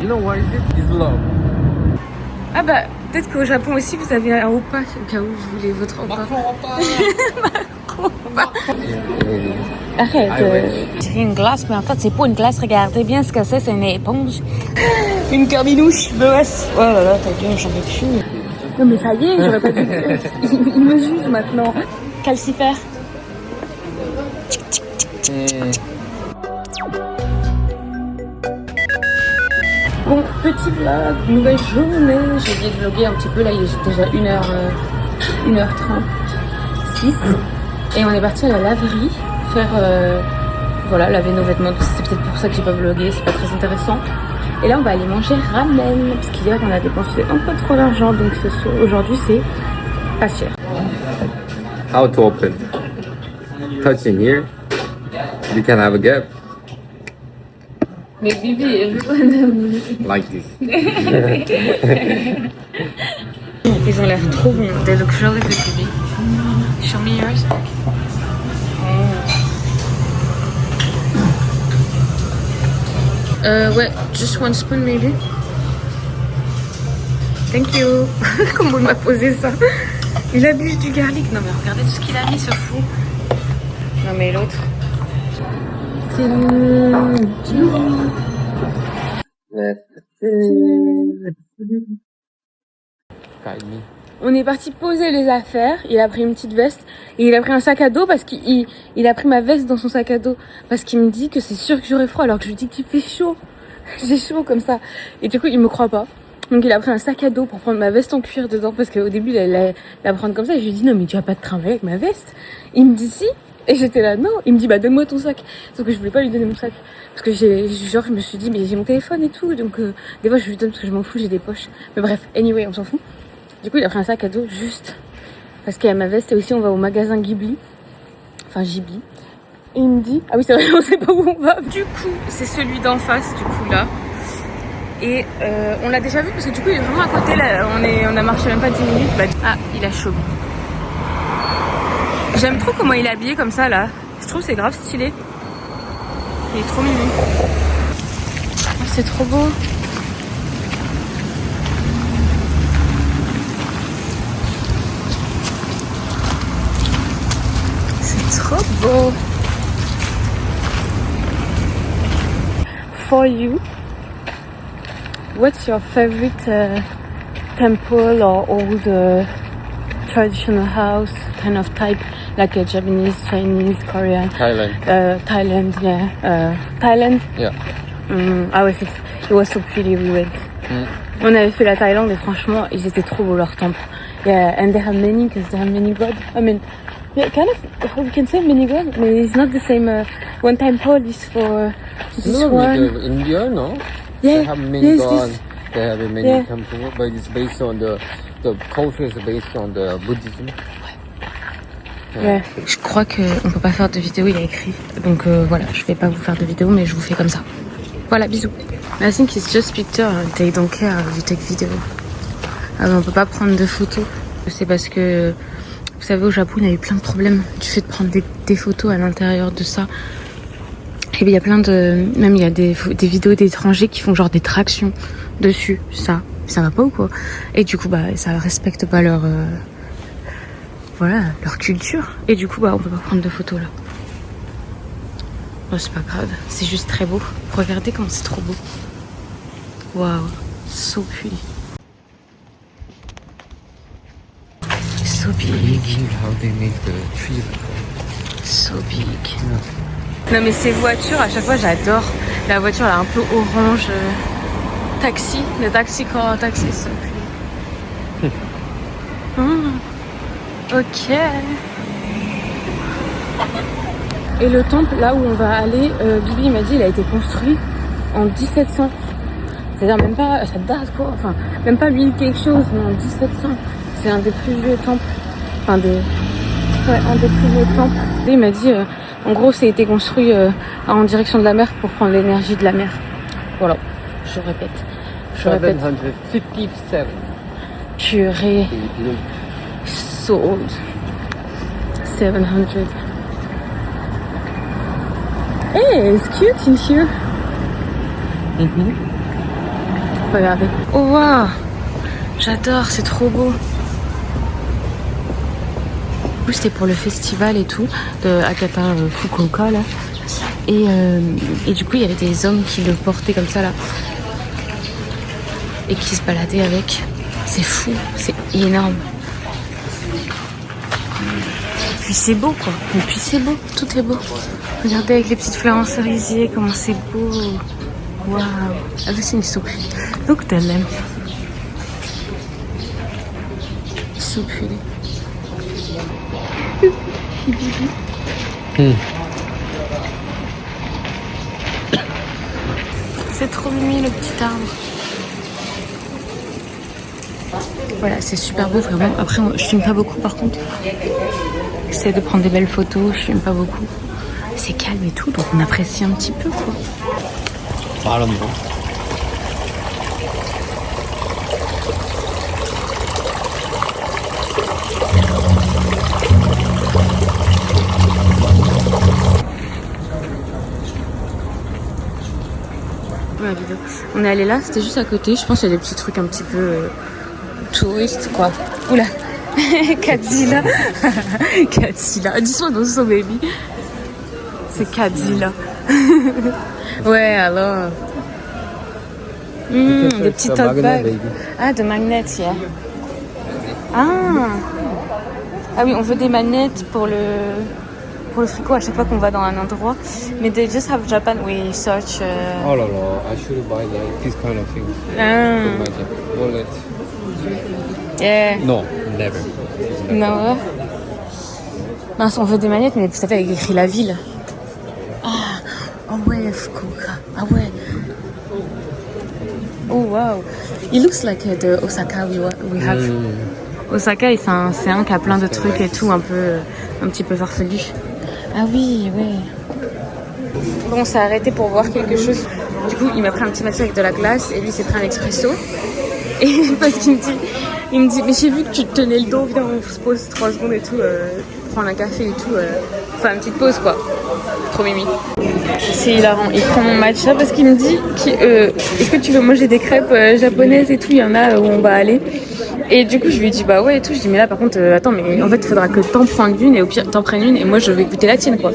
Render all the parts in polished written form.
You know what is it? It's love. Ah bah, peut-être qu'au Japon aussi, vous avez un repas, au cas où vous voulez votre repas. Arrête. C'est une glace, mais en fait, c'est pas une glace. Regardez bien ce que c'est une éponge. Une carbinouche. Oh là là, t'as bien, j'en veux plus. Non mais ça y est, j'aurais pas dû. Il me juge maintenant. Calcifère. Bon, petit vlog, nouvelle journée. J'ai oublié de vlogger un petit peu, là il est déjà 1h36. Et on est parti à la laverie faire, voilà, laver nos vêtements. C'est peut-être pour ça que j'ai pas vlogué, c'est pas très intéressant. Et là on va aller manger ramen, parce qu'hier on a dépensé un peu trop d'argent, donc aujourd'hui c'est pas cher. How to open? Touch in here. You can have a gap Mais Bibi, everyone. like this. Ils ont l'air trop bons. They look really good, Bibi. Show me yours. Ouais, just one spoon maybe. Thank you. Comment il m'a posé ça? Il abuse du garlic. Non mais regardez tout ce qu'il a mis, ce fou. Non mais l'autre. On est parti poser les affaires. Il a pris une petite veste et il a pris un sac à dos parce qu'il a pris ma veste dans son sac à dos parce qu'il me dit que c'est sûr que j'aurai froid alors que je lui dis qu'il fait chaud. J'ai chaud comme ça. Et du coup, il me croit pas. Donc il a pris un sac à dos pour prendre ma veste en cuir dedans parce qu'au début, il allait la prendre comme ça. Et je lui ai dit non mais tu vas pas te trimballer avec ma veste. Il me dit si. Et j'étais là, non. Il me dit, bah, donne-moi ton sac. Sauf que je voulais pas lui donner mon sac. Parce que je me suis dit, mais j'ai mon téléphone et tout. Donc, des fois, je lui donne parce que je m'en fous, j'ai des poches. Mais bref, anyway, on s'en fout. Du coup, il a pris un sac à dos juste parce qu'il y a ma veste. Et aussi, on va au magasin Ghibli. Enfin, Ghibli. Et il me dit, ah oui, c'est vrai, on sait pas où on va. Du coup, c'est celui d'en face, du coup, là. Et, on l'a déjà vu parce que du coup, il est vraiment à côté, là. On a marché même pas 10 minutes. Bah, ah, il a chaud. J'aime trop comment il est habillé comme ça là. Je trouve que c'est grave stylé. Il est trop mimi. Oh, c'est trop beau. C'est trop beau. For you, what's your favorite temple or old traditional house kind of type? Like a Japanese, Chinese, Korean. Thailand. Thailand, yeah. Thailand? Yeah. Ah ouais, it was so pretty, we went. On avait fait la Thaïlande et franchement, ils étaient trop beaux leurs temples. Yeah, and they have many, because they have many gods. I mean, yeah, kind of, how we can say many gods, but it's not the same. One temple is for this one. No, India, no? Yeah, they have many yes, gods. They have many yeah. temples, but it's based on the culture is based on the Buddhism. Ouais. Je crois qu'on peut pas faire de vidéo, il a écrit. Donc voilà, je vais pas vous faire de vidéo, mais je vous fais comme ça. Voilà, bisous. I think it's just picture, they don't care, you take video. Ah, on peut pas prendre de photos. C'est parce que, vous savez, au Japon, il y a eu plein de problèmes du fait de prendre des photos à l'intérieur de ça. Et il y a plein de... Même il y a des vidéos d'étrangers qui font genre des tractions dessus. Ça va pas ou quoi? Et du coup, bah, ça respecte pas leur... Voilà, leur culture. Et du coup, bah, on peut pas prendre de photos là. Bon, c'est pas grave, c'est juste très beau. Regardez comment c'est trop beau. Waouh, so pretty. So big. How they make the tree. So big. Non mais ces voitures, à chaque fois j'adore. La voiture elle est un peu orange. Taxi, le taxi car taxi, so pretty. Ok. Et le temple là où on va aller, Bibi m'a dit il a été construit en 1700. C'est-à-dire même pas, ça date quoi, enfin même pas 1000 quelque chose, mais en 1700. C'est un des plus vieux temples. Enfin un des plus vieux temples. Il m'a dit, en gros ça a été construit en direction de la mer pour prendre l'énergie de la mer. Voilà, je répète. 757. Purée. So old. 700. Hey, it's cute in here. Regardez. Oh waouh, j'adore, c'est trop beau. C'était pour le festival et tout de Akata Fukuoka là. Et du coup il y avait des hommes qui le portaient comme ça là et qui se baladaient avec. C'est fou, c'est énorme. Puis c'est beau quoi. Et puis c'est beau, tout est beau. Regardez avec les petites fleurs en cerisier, comment c'est beau. Waouh. Everything is so pretty. Look at them. So pretty. C'est trop mimi le petit arbre. Voilà, c'est super beau vraiment. Après, je filme pas beaucoup par contre. J'essaie de prendre des belles photos, je filme pas beaucoup. C'est calme et tout, donc on apprécie un petit peu quoi. La vidéo. On est allé là, c'était juste à côté. Je pense qu'il y a des petits trucs un petit peu touristes quoi. Oula, Godzilla. Godzilla. Dis-moi dans son baby. C'est Godzilla. Ouais, alors. Des petits tote bags. Ah, de magnets, yeah. Ah oui, on veut des manettes pour le frigo à chaque fois qu'on va dans un endroit. Mais they just have Japan, we search. Oh là là, I should buy like this kind of thing. Wallet. Yeah. No, never. Non. Mince, on veut des manettes, mais vous savez, avec écrit la ville. Ah, oh ouais, Fukuoka. Ah ouais. Oh wow. It looks like the Osaka we have. Osaka, c'est un qui a plein de trucs et tout, un petit peu farfelu. Ah oui, ouais. Bon, on s'est arrêté pour voir quelque chose. Du coup, il m'a pris un petit matcha avec de la glace et lui, il s'est pris un expresso. Et parce qu'il me dit, mais j'ai vu que tu te tenais le dos, viens, on se pose 3 secondes et tout, prendre un café et tout, faire une petite pause quoi. Trop mimi. C'est hilarant. Il prend mon matcha parce qu'il me dit est-ce que tu veux manger des crêpes japonaises et tout, il y en a où on va aller. Et du coup je lui dis bah ouais et tout, je dis mais là par contre attends, mais en fait il faudra que t'en prennes une et au pire t'en prennes une et moi je vais goûter la tienne quoi.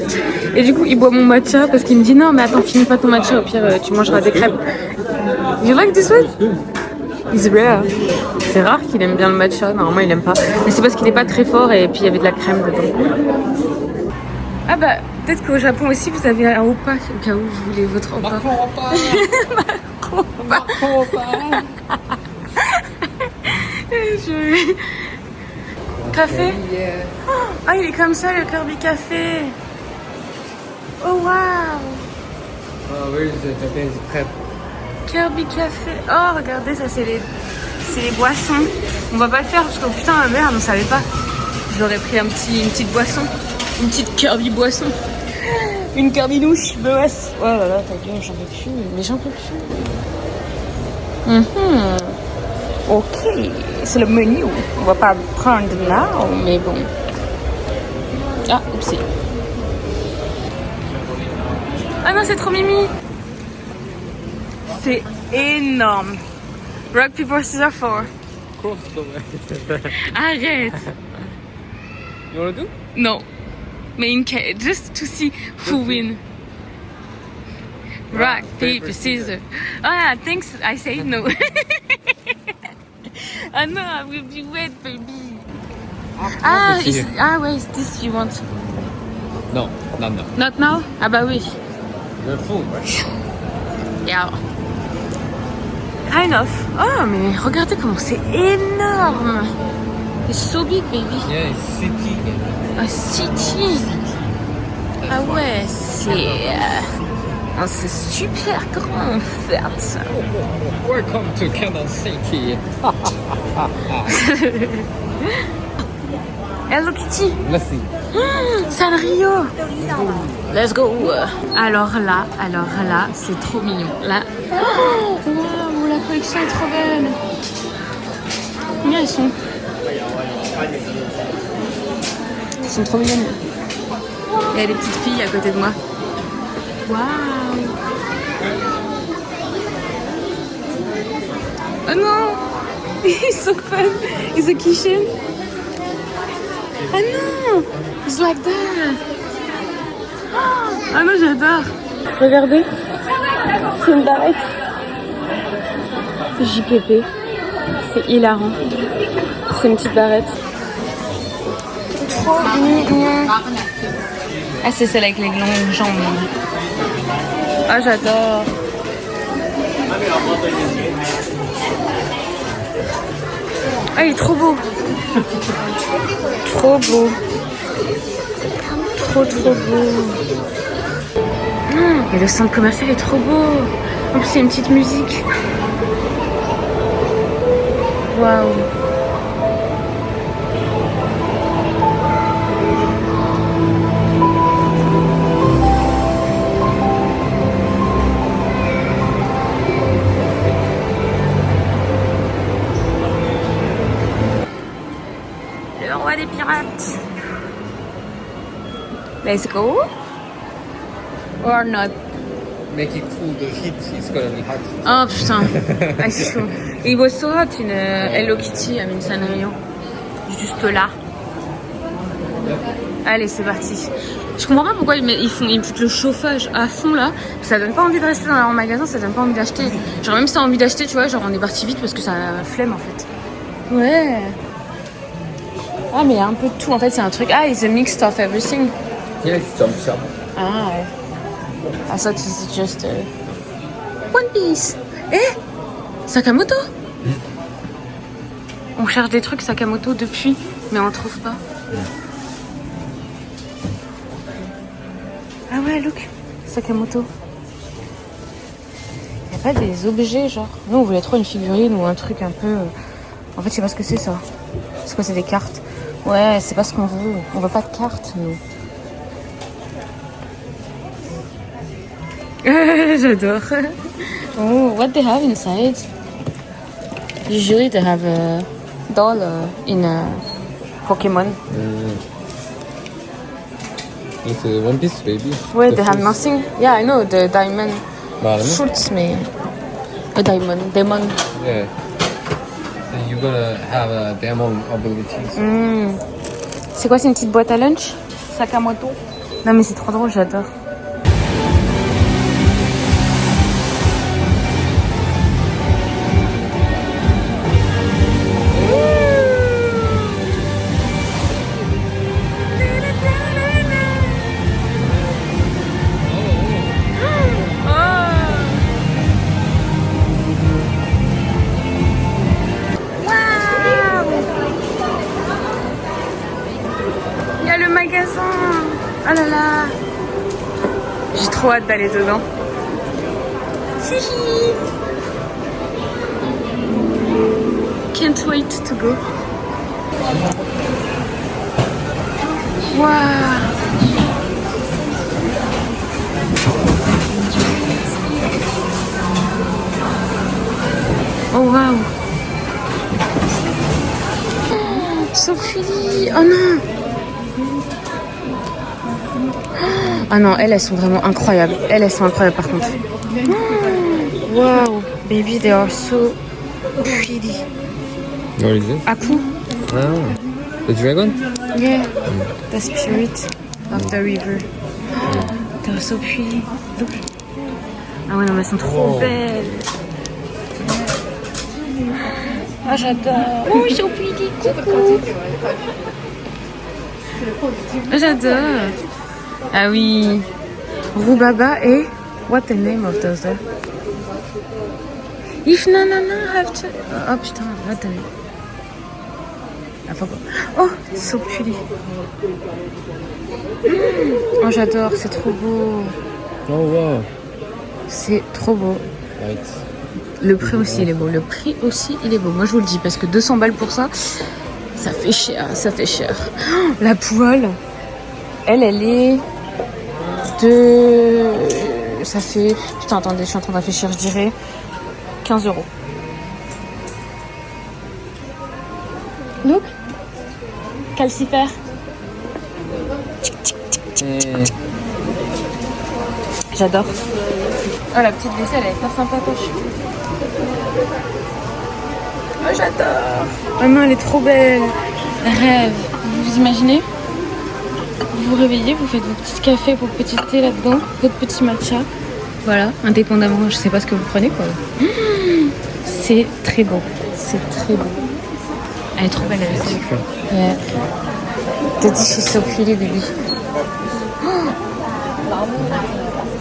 Et du coup il boit mon matcha parce qu'il me dit non mais attends, finis pas ton matcha, au pire tu mangeras des crêpes. You like this one? It's rare. C'est rare qu'il aime bien le matcha, normalement il aime pas. Mais c'est parce qu'il est pas très fort et puis il y avait de la crème dedans. Ah bah peut-être qu'au Japon aussi vous avez un oppa au cas où vous voulez votre oppa. Macron oppa. Café. Ah il est comme ça le Kirby Café. Oh waouh. Oh, where is the Japanese crepe? Kirby Café. Oh regardez, ça c'est les boissons. On va pas le faire parce que putain merde on savait pas. J'aurais pris une petite boisson. Une petite Kirby boisson. Une Kirby douche. BOS. Oh là là, ta gueule, j'en peux plus. Mais j'en peux plus. Ok, c'est le menu. On va pas prendre là, mais bon. Ah, oupsie. Ah non, c'est trop mimi. C'est énorme. Rock, paper, scissors, 4. Arrête. You wanna do? Non. Mais just to see who win. Rock, paper, scissors. Ah, thanks. I say no. Ah no, I will be wet, baby. Wait, is this you want? No. Not now? Ah bah oui. You're full, right? Yeah. Kind of. Oh, mais regardez comment c'est énorme. It's so big, baby. Yeah, it's city. Un city. Ah ouais, c'est super grand en fait. Welcome to Cannon City. Hello Kitty. Let's see. Sanrio. Let's go. Alors là, c'est trop mignon. Là, waouh, la collection est trop belle. Combien ils sont? Ils sont trop mignonnes. Il y a des petites filles à côté de moi. Waouh. Oh non. He's so fun. He's a kitchen. Ah non. It's like that. Ah non, j'adore. Regardez. C'est une barrette. JPP. C'est hilarant. C'est une petite barrette. Trop mignon. Ah, c'est celle avec les longues jambes. Ah, j'adore. Ah, il est trop beau. Trop beau. Trop beau. Et le centre commercial est trop beau. En plus, il y a une petite musique. Waouh. Le roi des pirates. Let's go. Or not. Make it cool, the heat is gonna be hot. Oh putain, ah, c'est chaud. It was so hot in Hello Kitty, I mean Sanrio. Juste là. Allez, c'est parti. Je comprends pas pourquoi ils foutent le chauffage à fond là. Ça donne pas envie de rester dans leur magasin, ça donne pas envie d'acheter. Genre même si t'as envie d'acheter, tu vois, genre on est parti vite parce que ça a la flemme en fait. Ouais. Ah mais il y a un peu de tout en fait, c'est un truc. Ah, it's a mix of everything. Yeah, it's Chomp Chomp. Ah ouais. I thought it's just One Piece. Eh, Sakamoto. On cherche des trucs Sakamoto depuis, mais on trouve pas. Ah ouais, look, Sakamoto. Y a pas des objets genre. Nous on voulait trop une figurine ou un truc un peu. En fait, je sais pas ce que c'est ça. C'est quoi, c'est des cartes? Ouais, c'est pas ce qu'on veut. On veut pas de cartes, nous. J'adore. Oh, what they have inside? Usually they have a doll in Pokemon. It's a One Piece baby. Wait, they have nothing? Yeah, I know, the diamond Shoots. shoots me. A diamond, demon. Yeah. So you're gonna have a demon abilities. C'est quoi, c'est une petite boîte à lunch? Sakamoto? Non mais c'est trop drôle, j'adore. Il y a le magasin. Oh là là. J'ai trop hâte d'aller dedans. Hihi. Can't wait to go. Waouh. Oh waouh. So pretty. Oh non. Ah non, elles sont vraiment incroyables. Elles sont incroyables par contre. Wow, baby, they are so pretty. What is it? Aku? Ah, the dragon? Yeah, the spirit of the river. They're so pretty. Look. Ah ouais, non, mais elles sont trop belles. Ah, j'adore. Oh, so pretty. Coucou. Ah, j'adore. Ah oui. Rubaba et... What the name of those? If no, have to... Oh putain, what the name? Ah, oh, so pretty. Oh, j'adore, c'est trop beau. Oh wow. C'est trop beau. Right. Le prix aussi, il est beau. Le prix aussi, il est beau. Moi, je vous le dis, parce que 200 balles pour ça, ça fait cher, ça fait cher. Oh, la poêle, elle est de... Ça fait... Putain, attendez, je suis en train de réfléchir, je dirais 15 €. Look. Calcifère. J'adore. Oh, la petite vaisselle, elle est pas sympatoche. Oh, j'adore. Oh non, elle est trop belle. Rêve. Vous imaginez? Vous vous réveillez, vous faites vos petits cafés, vos petits thés là-dedans, votre petit matcha. Voilà, indépendamment, je sais pas ce que vous prenez quoi. C'est très beau. C'est très beau. Elle est trop belle, elle est trop. Yeah. The dish is so pretty, baby.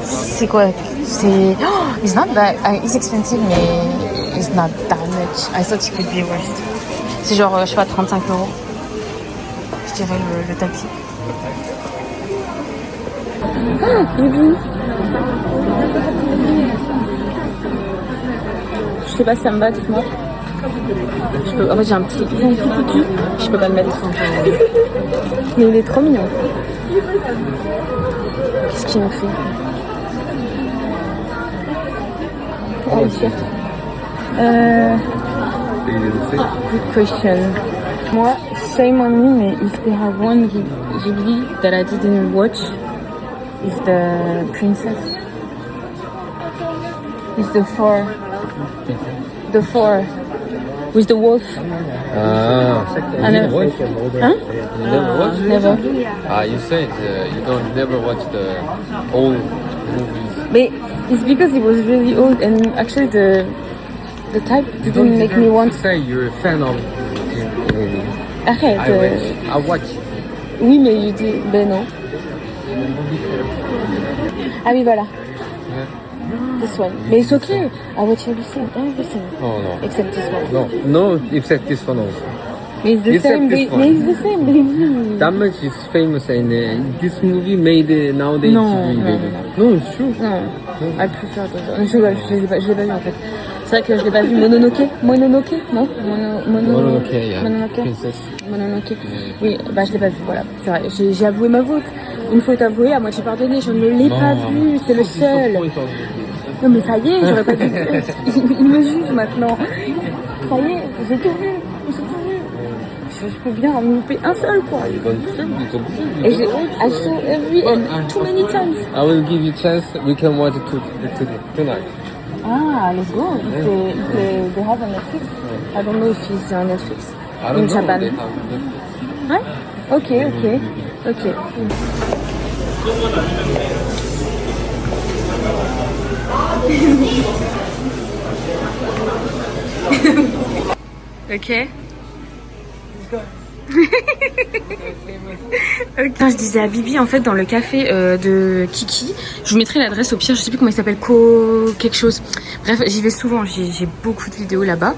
C'est quoi? C'est... Oh, it's not that... it's expensive, mais it's not that much. I thought it could be worse. C'est genre, je sais pas, 35 €. Je dirais le tapis. Oh, baby. Je sais pas si ça me va, dites-moi. En fait, j'ai un petit cul. Je peux pas le mettre. Mais il est trop mignon. Qu'est-ce qu'il me fait? Oh, il est good question. Moi, shame on me, mais if they have one Ghibli that I didn't watch, is the princess. Is the four. The four. With the wolf. You never watch? Huh? You never watch? Never. You said you don't never watch the old movies. But it's because it was really old and actually the type didn't make me want. Say you're a fan of movies. Arrête. I wish. I watch. Oui, mais je dis, ben non. Ah oui, voilà. Yeah. This one. Mais it's okay. I watch everything. Oh no. Except this one. No, except this one also. It's the Except same, this one. mais it's the same, baby. That much is famous and this movie made nowadays. No, No, it's true. Non, I prefer those. Je l'ai pas vu en fait. C'est vrai que je l'ai pas vu. Mononoke, non? Mononoke, yeah. Mononoke. Princess. Mononoke. Oui, bah je l'ai pas vu, voilà. C'est vrai, j'ai avoué ma faute. Une faute avouée, à moitié pardonnée. Je ne l'ai pas vu, c'est le seul. Non mais ça y est, j'aurais pas dû dire. Il me juge maintenant. Ça y est, j'ai tout vu. Je peux bien en louper un seul quoi. Et j'ai I saw every and too many times. I will give you a chance. We can watch it tonight. Ah, let's go. If they have a Netflix. I don't know if it's on Netflix. I don't in know. Japan. They have Ouais? Ok. Ok. Quand je disais à Bibi en fait dans le café de Kiki, je vous mettrai l'adresse au pire, je sais plus comment il s'appelle, quelque chose. Bref, j'y vais souvent, j'ai beaucoup de vidéos là-bas.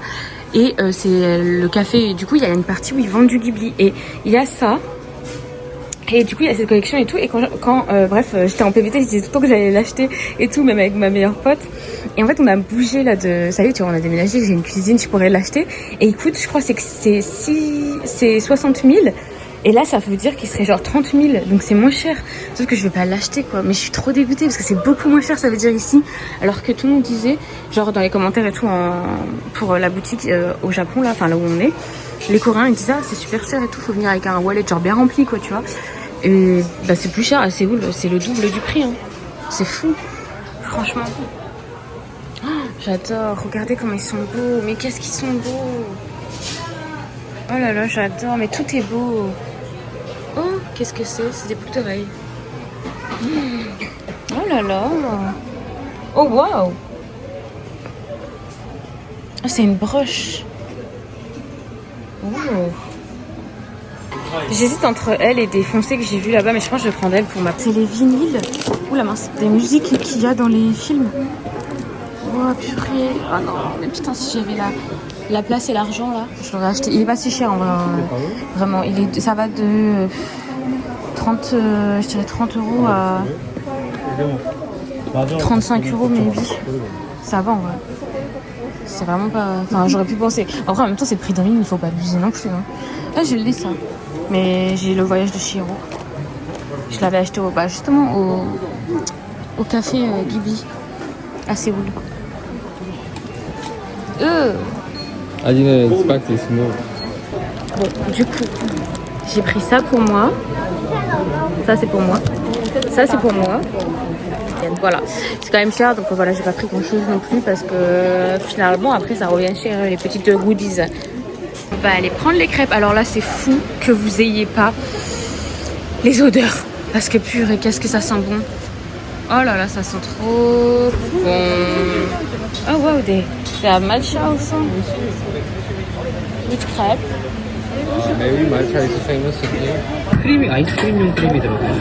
Et c'est le café, du coup il y a une partie où ils vendent du Ghibli. Et il y a ça. Et du coup il y a cette collection et tout. Et quand bref, j'étais en PVT, je disais tout le temps que j'allais l'acheter et tout, même avec ma meilleure pote. Et en fait on a bougé là de... Ça y est, tu vois, on a déménagé, j'ai une cuisine, je pourrais l'acheter. Et écoute, je crois que c'est 60 000. Et là ça veut dire qu'il serait genre 30 000. Donc c'est moins cher. Sauf que je vais pas l'acheter quoi. Mais je suis trop dégoûtée parce que c'est beaucoup moins cher, ça veut dire ici. Alors que tout le monde disait, genre dans les commentaires et tout, pour la boutique au Japon là, enfin là où on est, les Coréens ils disaient ah c'est super cher et tout, faut venir avec un wallet genre bien rempli quoi, tu vois. Et bah c'est plus cher à Séoul, c'est le double du prix hein. C'est fou, franchement. Oh, j'adore, regardez comment ils sont beaux, mais qu'est-ce qu'ils sont beaux. Oh là là, j'adore, mais tout est beau. Oh, qu'est-ce que c'est? C'est des boucles d'oreilles. Oh là là. Oh waouh. Oh, c'est une broche. Oh. J'hésite entre elle et des foncés que j'ai vus là-bas, mais je pense que je vais prendre elle pour ma... C'est les vinyles. Ouh la mince, des musiques qu'il y a dans les films. Oh purée. Oh non, mais putain, si j'avais la place et l'argent là, je l'aurais acheté. Il est pas si cher en vrai. Vraiment, ça va de 30, je dirais 30 € à 35 € maybe. Ça va en vrai. C'est vraiment pas... Enfin, j'aurais pu penser. Après, en même temps, c'est le prix d'un livre, il faut pas abuser non plus. Hein. Là, je l'ai ça. Mais j'ai le voyage de Chihiro. Je l'avais acheté justement au café Ghibli à Séoul. I didn't expect this move. Bon, du coup, j'ai pris ça pour moi. Ça, c'est pour moi. Ça, c'est pour moi. napolitaine. Voilà, c'est quand même cher, donc voilà, j'ai pas pris grand chose non plus parce que finalement après ça revient cher les petites goodies. On va aller prendre les crêpes. Alors là, c'est fou que vous ayez pas les odeurs parce que purée, qu'est-ce que ça sent bon. Oh là là, ça sent trop bon. Oh wow, they have matcha also. Which crepe? Maybe matcha is famous here. 크림이 아이스크림용 크림이 들어가요.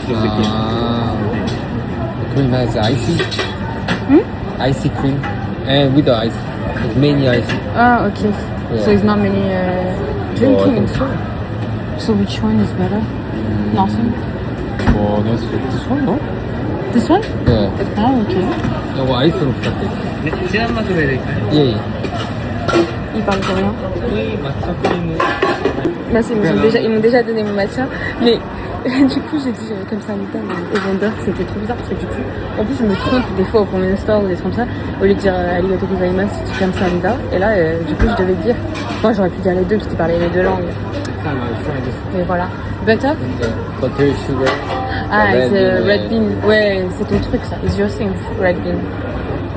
Cream has icy. Icy cream. And with the ice. It's many icy. Ah, okay. Yeah. So it's not many Oh, I drinking. think so. So which one is better? Nothing. Oh, that's this one, no? This one? Yeah. Ah, okay. 이거 아이스로 부탁해. 네, 진한 맛으로 해야 될까요? 예, 예. Ils parlent combien? 저희 맛차 크림은 Merci, ils m'ont déjà donné mon matcha. Mais du coup, j'ai dit comme ça au vendeur que c'était trop bizarre parce que du coup, en plus, je me trompe des fois au convenience store ou des trucs comme ça. Au lieu de dire arigato gozaimasu, je dis comme ça Amida. Et là, du coup, je devais dire. Moi, j'aurais pu dire les deux parce qu'ils parlaient les deux langues. Et voilà. Butter? Butter, sugar. Ah, red it's a bean, red bean. Ouais, c'est ton truc ça. It's your thing, red bean.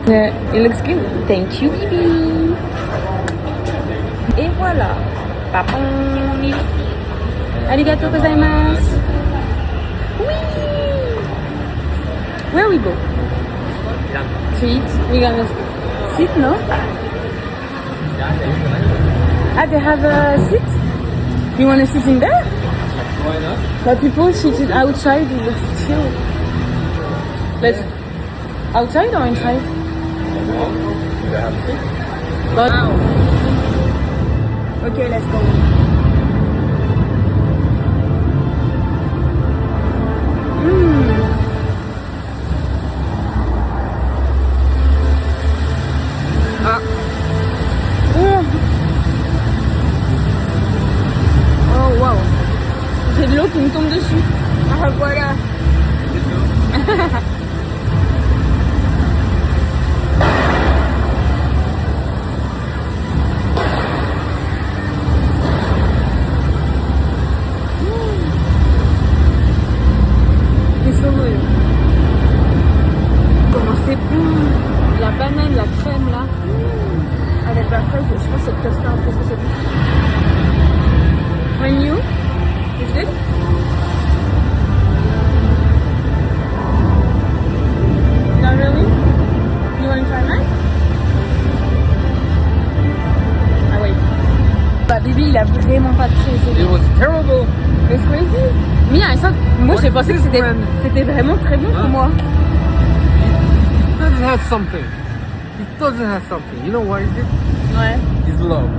Yeah, it looks good. Thank you, baby. Et voilà. Papon. Arigato gozaimasu. Oui. Where we go? To eat? We gonna sit, no? Ah, they have a seat? You wanna sit in there? Why not? But people sitting outside, it looks chill. Let's outside or inside? But okay, let's go. Ah. Oh wow. J'ai de l'eau qui me tombe dessus. Ah voilà. C'est so good. Comment c'est bon. La banane, la crème là. Avec la fraise, je pense que c'est le custard. Qu'est-ce que c'est bon. When you? It's good? Not really? You want to try mine? Ah oui. Bah Bibi, il a vraiment pas de It was terrible. It's crazy. Mia, ça, moi j'ai pensé que c'était vraiment très bon pour moi. It doesn't have something. It doesn't have something. You know what is it? Ouais. It's love.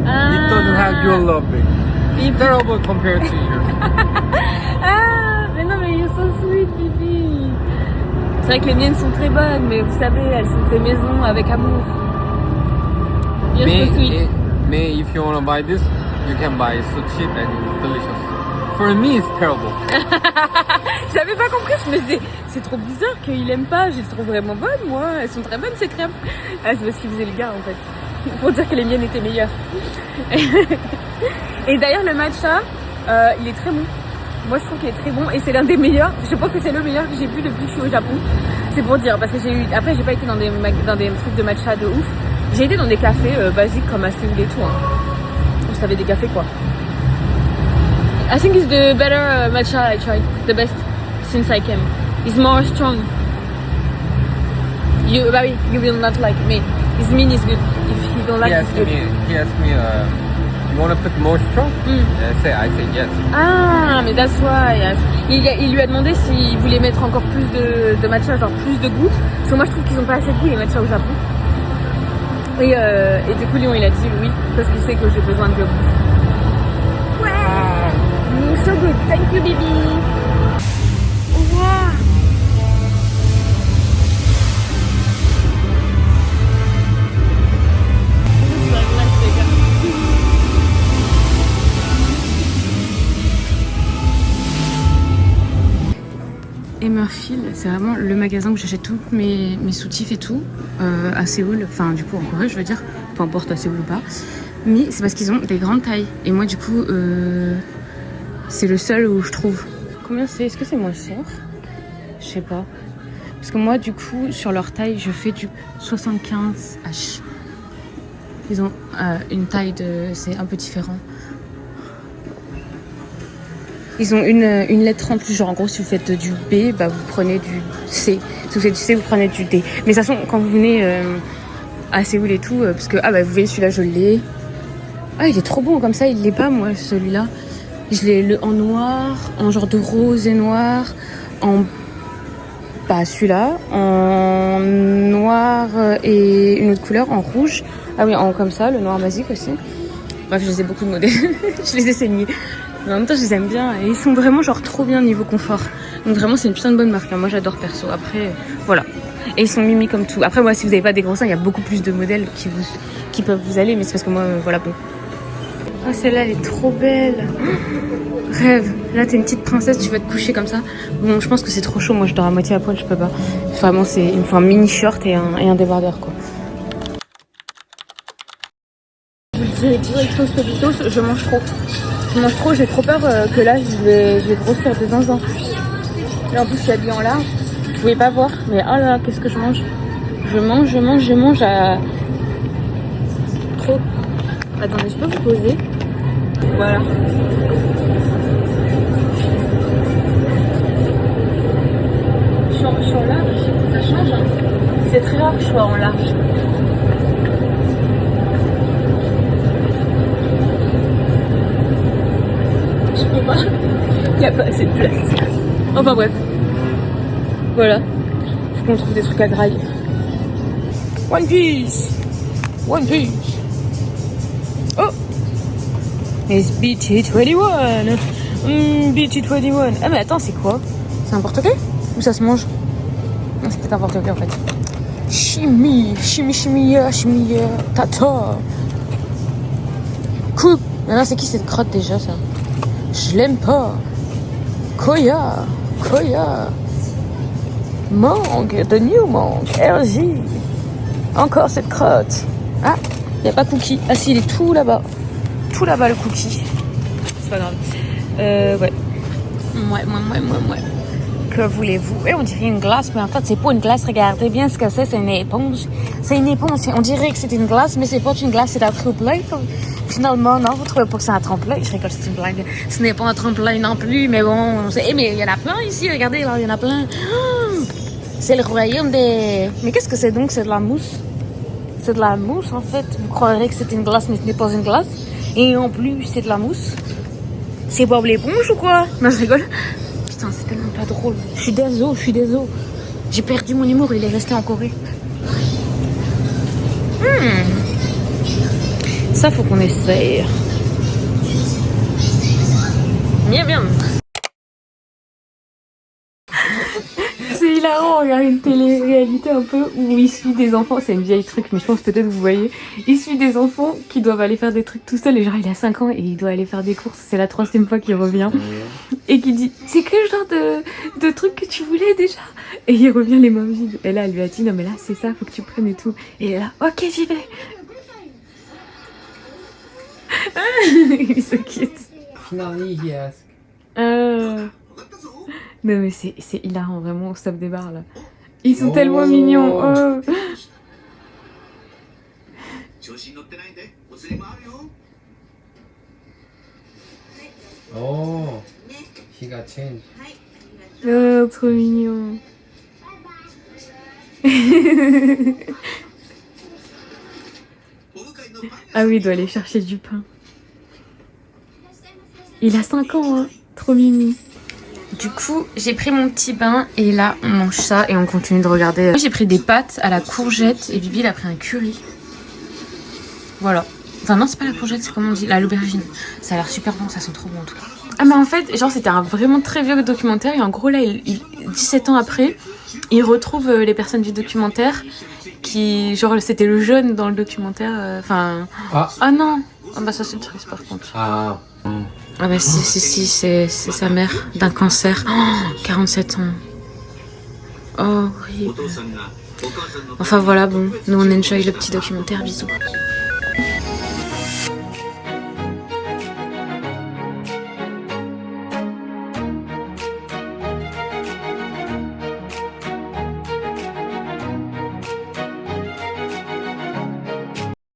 It doesn't have your love, baby. It's terrible compared to yours. Ah, mais non, mais you're so sweet, Bibi. C'est vrai que les miennes sont très bonnes, mais vous savez, elles sont faites maison avec amour. You're so sweet. Me, if you want to buy this, you can buy it so cheap and it's delicious. For me, it's terrible. J'avais pas compris, je me disais, c'est trop bizarre qu'il aime pas, je les trouve vraiment bonnes, moi. Elles sont très bonnes, ces crèmes. Ah, c'est parce qu'il faisait le gars, en fait. Pour dire que les miennes étaient meilleures. Et d'ailleurs, le matcha, il est très bon. Moi, je trouve qu'il est très bon et c'est l'un des meilleurs. Je pense que c'est le meilleur que j'ai bu depuis que je suis au Japon. C'est pour dire, parce que après, j'ai pas été dans des trucs de matcha de ouf. J'ai été dans des cafés basiques comme à Séoul et tout. Hein. Vous savez, des cafés quoi. I think it's the better matcha I tried. The best since I came. It's more strong. You will not like me. His mean is good. If you don't like, it's good. He asked me, you want to put more strong? I say yes. Ah, mais that's why. Yes. Il lui a demandé s'il voulait mettre encore plus de matcha, genre plus de goût. Parce que moi, je trouve qu'ils ont pas assez de goût les matchas au Japon. Et du coup, Léon, il a dit oui, parce qu'il sait que j'ai besoin de goût. Ouais! So good. Thank you, baby. Wow. Emerfield, c'est vraiment le magasin où j'achète tous mes soutifs et tout, à Séoul, enfin du coup en Corée je veux dire, peu importe à Séoul ou pas, mais c'est parce qu'ils ont des grandes tailles, et moi du coup c'est le seul où je trouve. Combien c'est? Est-ce que c'est moins cher? Je sais pas. Parce que moi, du coup, sur leur taille, je fais du 75H. Ils ont une taille de... C'est un peu différent. Ils ont une lettre en plus, genre en gros si vous faites du B, bah vous prenez du C. Si vous faites du C, vous prenez du D. Mais de toute façon, quand vous venez à Séoul et tout, parce que, bah vous voyez celui-là, je l'ai. Ah, il est trop bon, comme ça, il l'est pas, moi, celui-là. Je l'ai en noir, en genre de rose et noir, en... Bah celui-là, en noir et une autre couleur, en rouge. Ah oui, comme ça, le noir basique aussi. Bref, je les ai beaucoup de modèles. Je les ai saignés. Mais en même temps, je les aime bien. Et ils sont vraiment genre trop bien niveau confort. Donc vraiment, c'est une putain de bonne marque. Hein. Moi, j'adore perso. Après, voilà. Et ils sont mimi comme tout. Après, moi, si vous n'avez pas des gros seins, il y a beaucoup plus de modèles qui peuvent vous aller. Mais c'est parce que moi, voilà, bon. Oh, celle-là, elle est trop belle. Rêve. Là, t'es une petite princesse, tu vas te coucher comme ça. Bon, je pense que c'est trop chaud. Moi, je dors à moitié à poil, je peux pas. Vraiment, il me faut un mini short et un débardeur, quoi. Je vous dirais directos péditos, je mange trop. Je mange trop, j'ai trop peur que là, je vais grossir de zinzin. Là, en plus, je suis habillée en large. Vous pouvez pas voir, mais oh là là, qu'est-ce que je mange. Je mange à... Trop. Attendez, je peux vous poser. Voilà. Je suis en large, ça change. Hein. C'est très rare que je sois en large. Je peux pas. Il n'y a pas assez de place. Enfin bref. Voilà. Faut qu'on trouve des trucs à grailler. One Piece. One Piece. Oh. It's BT21. BT21. Ah mais attends, c'est quoi? C'est un porte-clés? Ou ça se mange? Non, c'est peut-être un porte-clés en fait. Chimie, tata. Coupe. Mais là, c'est qui cette crotte déjà, ça? Je l'aime pas. Koya. Mangue, de New Mangue, RJ. Encore cette crotte. Ah, il n'y a pas Cookie. Ah si, il est tout là-bas. Tout là-bas le Cookie. C'est pas grave. Ouais. Ouais. Que voulez-vous? Et on dirait une glace, mais en fait, c'est pas une glace. Regardez bien ce que c'est une éponge. C'est une éponge. On dirait que c'est une glace, mais c'est pas une glace, c'est un tremplin. Finalement, non, vous trouvez pas que c'est un tremplin? Je rigole, c'est une blague. Ce n'est pas un tremplin non plus, mais bon. Mais il y en a plein ici, regardez, là, il y en a plein. C'est le royaume des... Mais qu'est-ce que c'est donc? C'est de la mousse. C'est de la mousse, en fait. Vous croirez que c'est une glace, mais ce n'est pas une glace. Et en plus, c'est de la mousse. C'est Bob l'éponge ou quoi? Non, je rigole. Putain, c'est tellement pas drôle. Je suis désolé. J'ai perdu mon humour, il est resté en Corée. Ça, faut qu'on essaye. Bien. C'est hilarant, on regarde une télé-réalité un peu où il suit des enfants. C'est une vieille truc, mais je pense peut-être vous voyez. Il suit des enfants qui doivent aller faire des trucs tout seuls. Et genre, il a 5 ans et il doit aller faire des courses. C'est la 3e fois qu'il revient. Et qui dit, c'est quel genre de truc que tu voulais déjà? Et il revient les mains vides. Et là, elle lui a dit, non mais là, c'est ça, faut que tu prennes et tout. Et elle est là, ok, j'y vais. Il se quitte. Finally, he asked. Non mais c'est hilarant, vraiment, on se tape des barres là. Ils sont tellement mignons. Oh. Oh, he got changed. Oh, trop mignon. Ah oui, il doit aller chercher du pain. Il a 5 ans, hein. Trop mimi. Du coup, j'ai pris mon petit bain et là, on mange ça et on continue de regarder. J'ai pris des pâtes à la courgette et Bibi, il a pris un curry. Voilà. Enfin non, c'est pas la courgette, c'est comment on dit, l'aubergine. Ça a l'air super bon, ça sent trop bon en tout cas. Ah mais en fait, genre c'était un vraiment très vieux documentaire et en gros là, 17 ans après, il retrouve les personnes du documentaire qui, genre c'était le jeune dans le documentaire, enfin... Ah non. Ah bah ça c'est triste par contre. Ah bah si, c'est sa mère d'un cancer. Oh, 47 ans. Oh, horrible. Enfin voilà, bon, nous on enjoy le petit documentaire, bisous.